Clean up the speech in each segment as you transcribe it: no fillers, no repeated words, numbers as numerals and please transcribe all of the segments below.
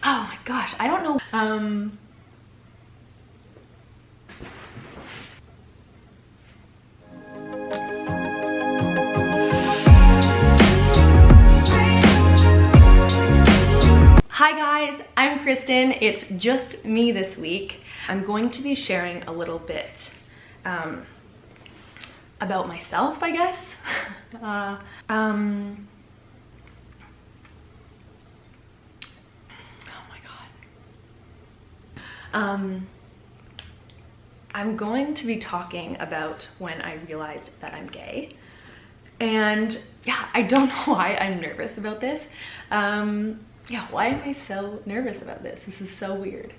Oh my gosh, I don't know. Hi guys, I'm Kristen. It's just me this week. I'm going to be sharing a little bit about myself, I guess. Oh my god. I'm going to be talking about when I realized that I'm gay. And yeah, I don't know why I'm nervous about this. Yeah, why am I so nervous about this? This is so weird.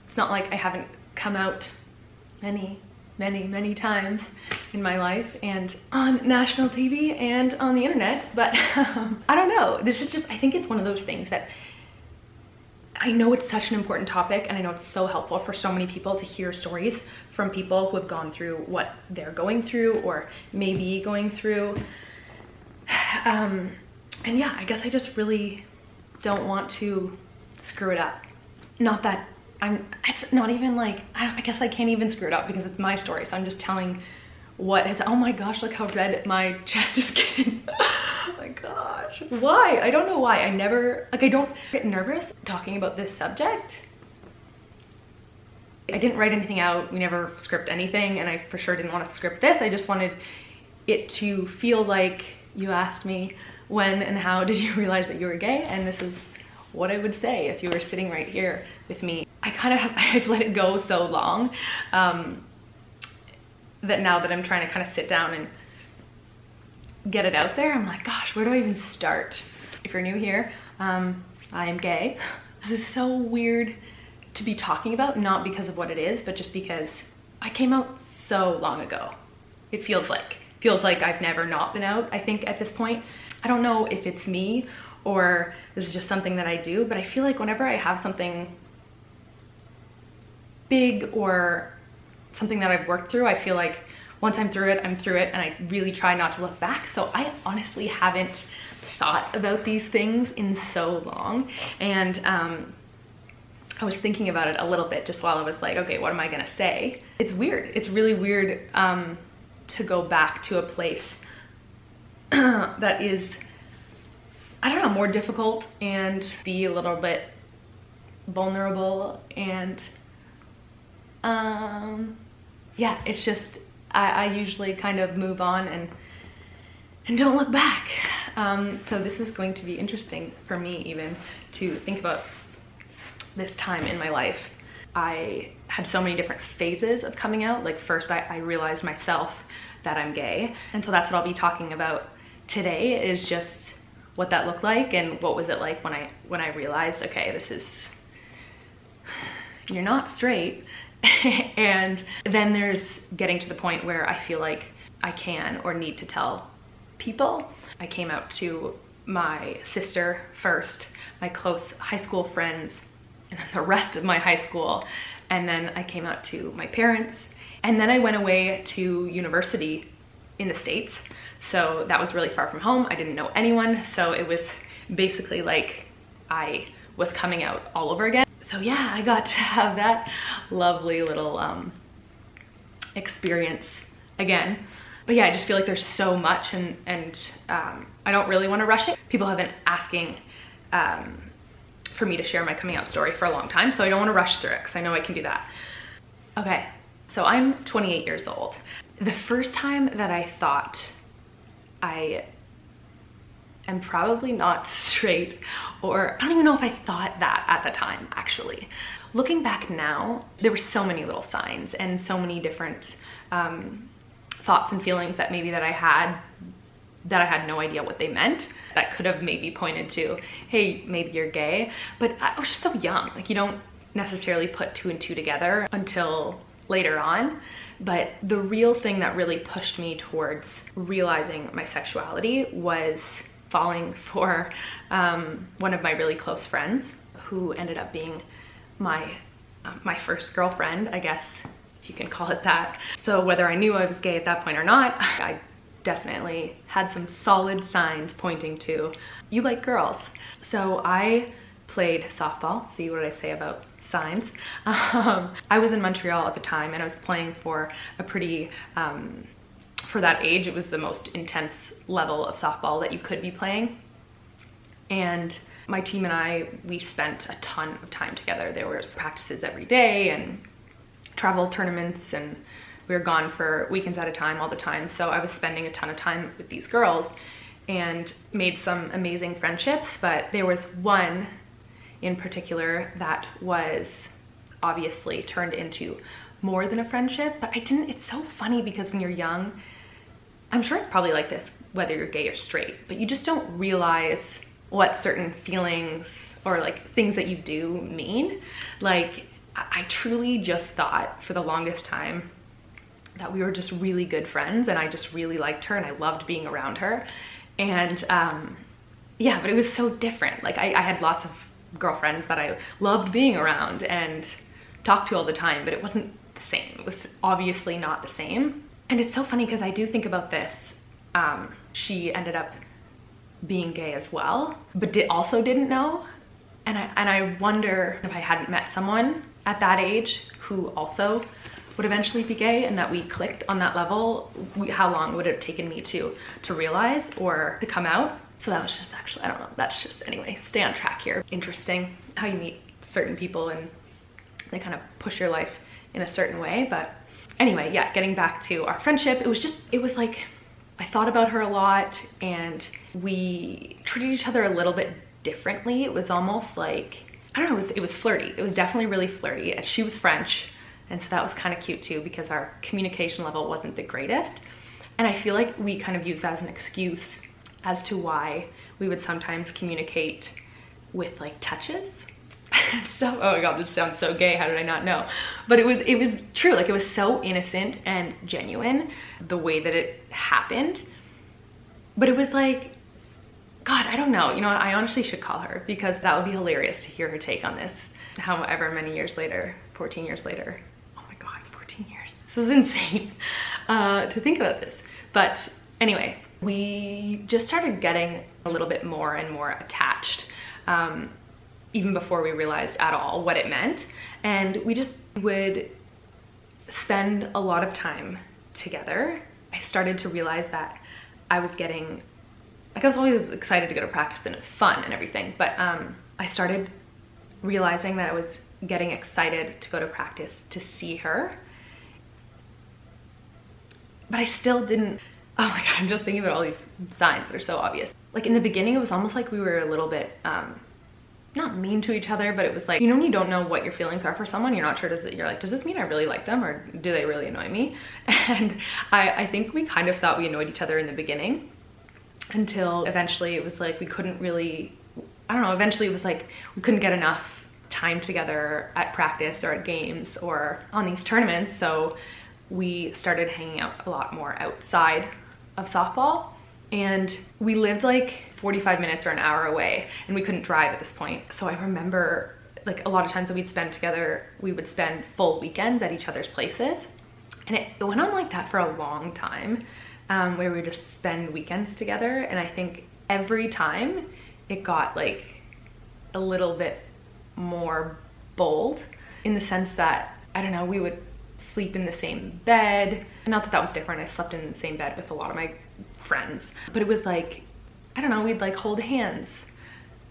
It's not like I haven't come out many times in my life and on national TV and on the internet, but I don't know. This is just, I think it's one of those things that I know it's such an important topic, and I know it's so helpful for so many people to hear stories from people who have gone through what they're going through or maybe going through. And yeah, I guess I just really don't want to screw it up. Not that it's not even like, I guess I can't even screw it up because it's my story. So I'm just telling what is, oh my gosh, look how red my chest is getting. Oh my gosh, why? I don't know why. I don't get nervous talking about this subject. I didn't write anything out. We never script anything, and I for sure didn't want to script this. I just wanted it to feel like you asked me, when and how did you realize that you were gay? And this is what I would say if you were sitting right here with me. I've let it go so long that now that I'm trying to kind of sit down and get it out there, I'm like, gosh, where do I even start? If you're new here, I am gay. This is so weird to be talking about, not because of what it is, but just because I came out so long ago. It feels like I've never not been out, I think, at this point. I don't know if it's me or this is just something that I do, but I feel like whenever I have something big or something that I've worked through, I feel like once I'm through it, and I really try not to look back. So I honestly haven't thought about these things in so long. And I was thinking about it a little bit just while I was like, okay, what am I gonna say? It's weird. It's really weird to go back to a place that is, I don't know, more difficult and be a little bit vulnerable. And yeah, it's just, I usually kind of move on and don't look back. So this is going to be interesting for me even to think about this time in my life. I had so many different phases of coming out. Like first I realized myself that I'm gay. And so that's what I'll be talking about today, is just what that looked like and what was it like when I realized, okay, this is, you're not straight. And then there's getting to the point where I feel like I can or need to tell people. I came out to my sister first, my close high school friends, and then the rest of my high school. And then I came out to my parents. And then I went away to university in the States. So that was really far from home. I didn't know anyone. So it was basically like I was coming out all over again. So yeah, I got to have that lovely little experience again. But yeah, I just feel like there's so much and I don't really want to rush it. People have been asking for me to share my coming out story for a long time, so I don't want to rush through it because I know I can do that. Okay, so I'm 28 years old. The first time that I thought I am probably not straight, or I don't even know if I thought that at the time, actually. Looking back now, there were so many little signs and so many different thoughts and feelings that maybe that I had no idea what they meant, that could have maybe pointed to, hey, maybe you're gay. But I was just so young. Like, you don't necessarily put two and two together until later on. But the real thing that really pushed me towards realizing my sexuality was falling for one of my really close friends, who ended up being my first girlfriend, I guess, if you can call it that. So whether I knew I was gay at that point or not, I definitely had some solid signs pointing to, you like girls. So I played softball. See, what did I say about signs? I was in Montreal at the time, and I was playing for a pretty, for that age, it was the most intense level of softball that you could be playing. And my team and I, we spent a ton of time together. There were practices every day and travel tournaments, and we were gone for weekends at a time all the time. So I was spending a ton of time with these girls and made some amazing friendships, but there was one in particular that was obviously turned into more than a friendship. But it's so funny because when you're young, I'm sure it's probably like this whether you're gay or straight, but you just don't realize what certain feelings or like things that you do mean. Like, I truly just thought for the longest time that we were just really good friends, and I just really liked her and I loved being around her. And yeah, but it was so different. Like, I had lots of girlfriends that I loved being around and talked to all the time, but it wasn't the same. It was obviously not the same. And it's so funny because I do think about this. She ended up being gay as well, but also didn't know. And I wonder if I hadn't met someone at that age who also would eventually be gay and that we clicked on that level, how long would it have taken me to realize or to come out? So that was just actually, I don't know, that's just, anyway, stay on track here. Interesting how you meet certain people and they kind of push your life in a certain way. But anyway, yeah, getting back to our friendship, it was like, I thought about her a lot and we treated each other a little bit differently. It was almost like, I don't know, it was flirty. It was definitely really flirty. And she was French, and so that was kind of cute too because our communication level wasn't the greatest. And I feel like we kind of used that as an excuse as to why we would sometimes communicate with like touches. So, oh my God, this sounds so gay. How did I not know? But it was true. Like, it was so innocent and genuine the way that it happened. But it was like, God, I don't know. You know what? I honestly should call her because that would be hilarious to hear her take on this. However many years later, 14 years later. Oh my God, 14 years. This is insane to think about this. But anyway, we just started getting a little bit more and more attached. Even before we realized at all what it meant. And we just would spend a lot of time together. I started to realize that I was getting, like, I was always excited to go to practice and it was fun and everything, but I started realizing that I was getting excited to go to practice to see her. But I still didn't, oh my God, I'm just thinking about all these signs that are so obvious. Like, in the beginning, it was almost like we were a little bit, not mean to each other, but it was like, you know, when you don't know what your feelings are for someone, you're not sure, you're like, does this mean I really like them or do they really annoy me? And I think we kind of thought we annoyed each other in the beginning until eventually it was like we couldn't really, I don't know, eventually it was like we couldn't get enough time together at practice or at games or on these tournaments. So we started hanging out a lot more outside of softball. And we lived like 45 minutes or an hour away and we couldn't drive at this point. So I remember like a lot of times that we'd spend together, we would spend full weekends at each other's places. And it went on like that for a long time, where we would just spend weekends together. And I think every time it got like a little bit more bold in the sense that, I don't know, we would sleep in the same bed. Not that that was different. I slept in the same bed with a lot of my friends, but it was like, I don't know, we'd like hold hands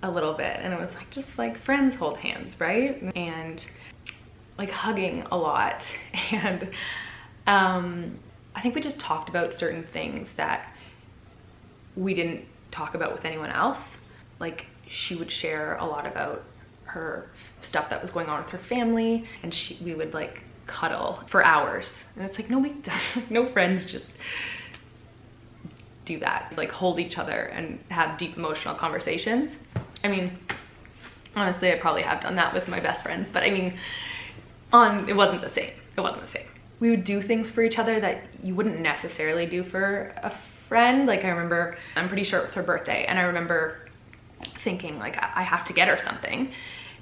a little bit and it was like just like friends hold hands, right? And like hugging a lot. And I think we just talked about certain things that we didn't talk about with anyone else. Like, she would share a lot about her stuff that was going on with her family, and we would like cuddle for hours. And it's like, nobody does, like, no friends just do that, like hold each other and have deep emotional conversations. I mean, honestly, I probably have done that with my best friends, but I mean, it wasn't the same. It wasn't the same. We would do things for each other that you wouldn't necessarily do for a friend. Like, I remember, I'm pretty sure it was her birthday, and I remember thinking like, I have to get her something.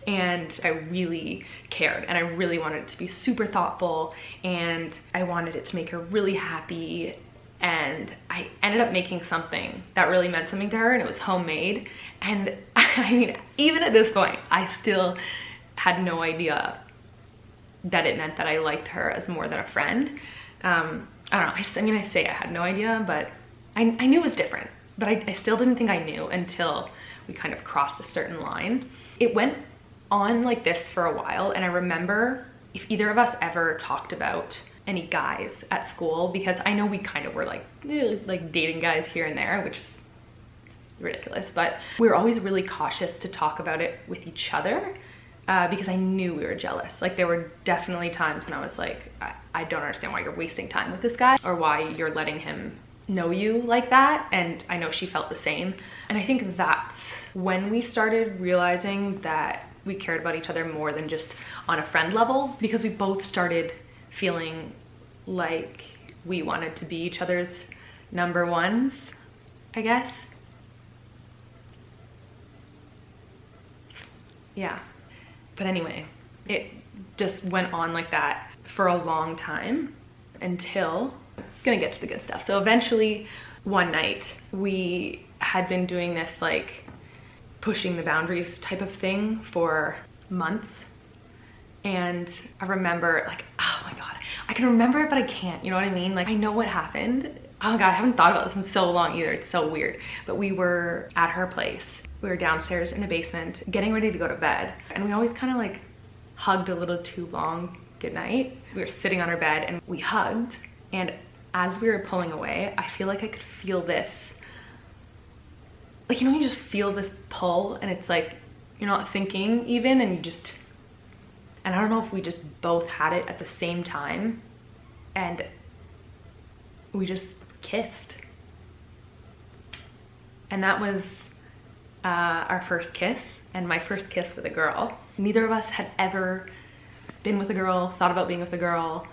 And I really cared and I really wanted it to be super thoughtful and I wanted it to make her really happy. And I ended up making something that really meant something to her, and it was homemade. And I mean, even at this point, I still had no idea that it meant that I liked her as more than a friend. I don't know, I mean, I say I had no idea, but I knew it was different, but I still didn't think I knew until we kind of crossed a certain line. It went on like this for a while, and I remember if either of us ever talked about any guys at school, because I know we kind of were like dating guys here and there, which is ridiculous, but we were always really cautious to talk about it with each other because I knew we were jealous. Like there were definitely times when I was like, I don't understand why you're wasting time with this guy or why you're letting him know you like that. And I know she felt the same. And I think that's when we started realizing that we cared about each other more than just on a friend level, because we both started feeling like we wanted to be each other's number ones, I guess. Yeah. But anyway, it just went on like that for a long time until, gonna get to the good stuff. So eventually one night we had been doing this like pushing the boundaries type of thing for months. And I remember like, oh my God, I can remember it, but I can't, you know what I mean? Like I know what happened. Oh my God, I haven't thought about this in so long either. It's so weird. But we were at her place. We were downstairs in the basement getting ready to go to bed. And we always kind of like hugged a little too long goodnight. We were sitting on our bed and we hugged. And as we were pulling away, I feel like I could feel this, like, you know, you just feel this pull and it's like, you're not thinking even, and you just, and I don't know if we just both had it at the same time and we just kissed. And that was our first kiss and my first kiss with a girl. Neither of us had ever been with a girl, thought about being with a girl.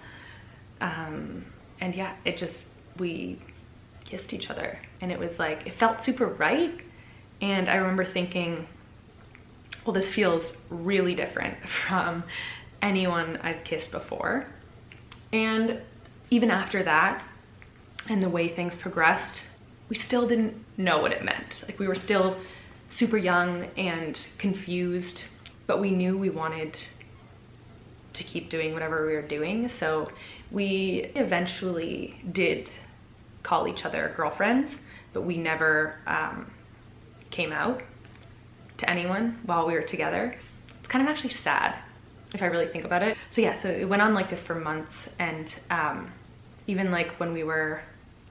And yeah, it just, we kissed each other and it was like, it felt super right. And I remember thinking, well, this feels really different from anyone I've kissed before. And even after that, and the way things progressed, we still didn't know what it meant. Like we were still super young and confused, but we knew we wanted to keep doing whatever we were doing. So we eventually did call each other girlfriends, but we never came out to anyone while we were together. It's kind of actually sad if I really think about it. So yeah, so it went on like this for months, and even like when we were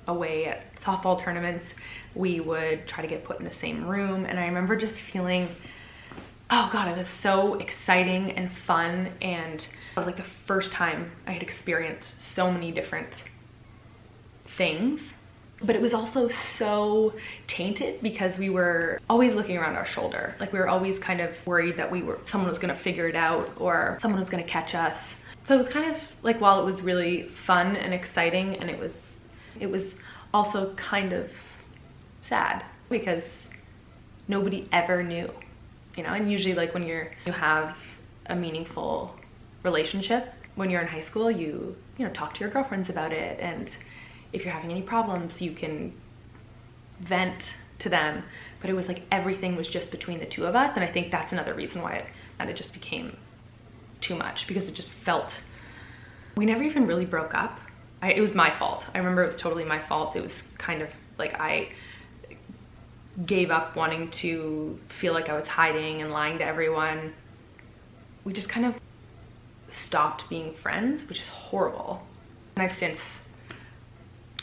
away at softball tournaments, we would try to get put in the same room. And I remember just feeling, oh God, it was so exciting and fun. And it was like the first time I had experienced so many different things. But it was also so tainted because we were always looking around our shoulder. Like we were always kind of worried that someone was gonna figure it out or someone was gonna catch us. So it was kind of like, while it was really fun and exciting, and it was also kind of sad because nobody ever knew, you know? And usually like when you have a meaningful relationship, when you're in high school, you know, talk to your girlfriends about it, and if you're having any problems, you can vent to them. But it was like everything was just between the two of us. And I think that's another reason why it just became too much, because it just felt, we never even really broke up. It was my fault. I remember it was totally my fault. It was kind of like I gave up wanting to feel like I was hiding and lying to everyone. We just kind of stopped being friends, which is horrible. And I've since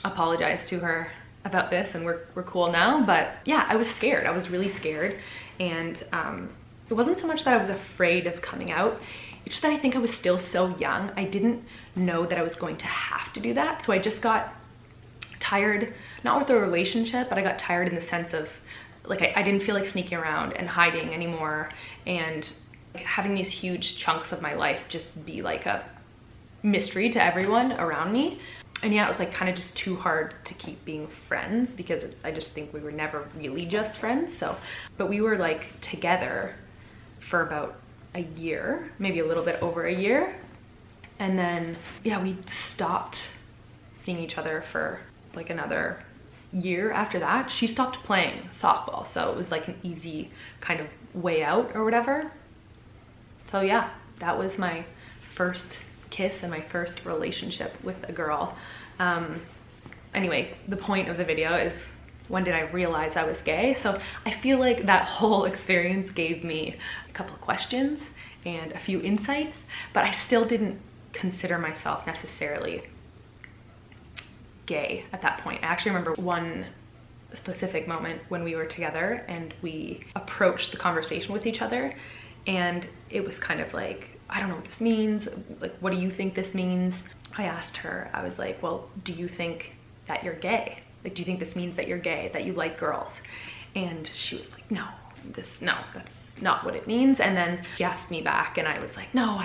apologized to her about this, and we're cool now. But yeah, I was scared. I was really scared. And it wasn't so much that I was afraid of coming out. It's just that I think I was still so young. I didn't know that I was going to have to do that. So I just got tired, not with the relationship, but I got tired in the sense of like, I didn't feel like sneaking around and hiding anymore, and like having these huge chunks of my life just be like a mystery to everyone around me. And yeah, it was like kind of just too hard to keep being friends, because I just think we were never really just friends. So, but we were like together for about a year, maybe a little bit over a year. And then, yeah, we stopped seeing each other for like another year after that. She stopped playing softball, so it was like an easy kind of way out or whatever. So yeah, that was my first kiss and my first relationship with a girl. Anyway, the point of the video is, when did I realize I was gay? So I feel like that whole experience gave me a couple of questions and a few insights, but I still didn't consider myself necessarily gay at that point. I actually remember one specific moment when we were together and we approached the conversation with each other, and it was kind of like, I don't know what this means. Like, what do you think this means? I asked her, I was like, well, do you think that you're gay? Like, do you think this means that you're gay, that you like girls? And she was like, no, that's not what it means. And then she asked me back and I was like, no,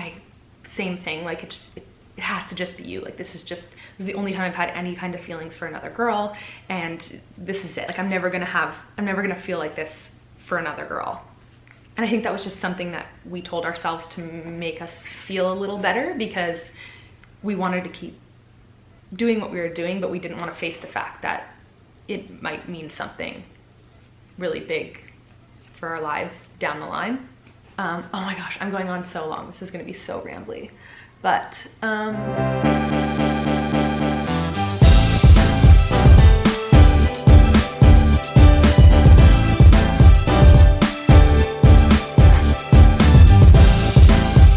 same thing. Like, it has to just be you. Like, this is the only time I've had any kind of feelings for another girl, and this is it. Like, I'm never gonna feel like this for another girl. And I think that was just something that we told ourselves to make us feel a little better, because we wanted to keep doing what we were doing, but we didn't want to face the fact that it might mean something really big for our lives down the line. Oh my gosh, I'm going on so long. This is gonna be so rambly. But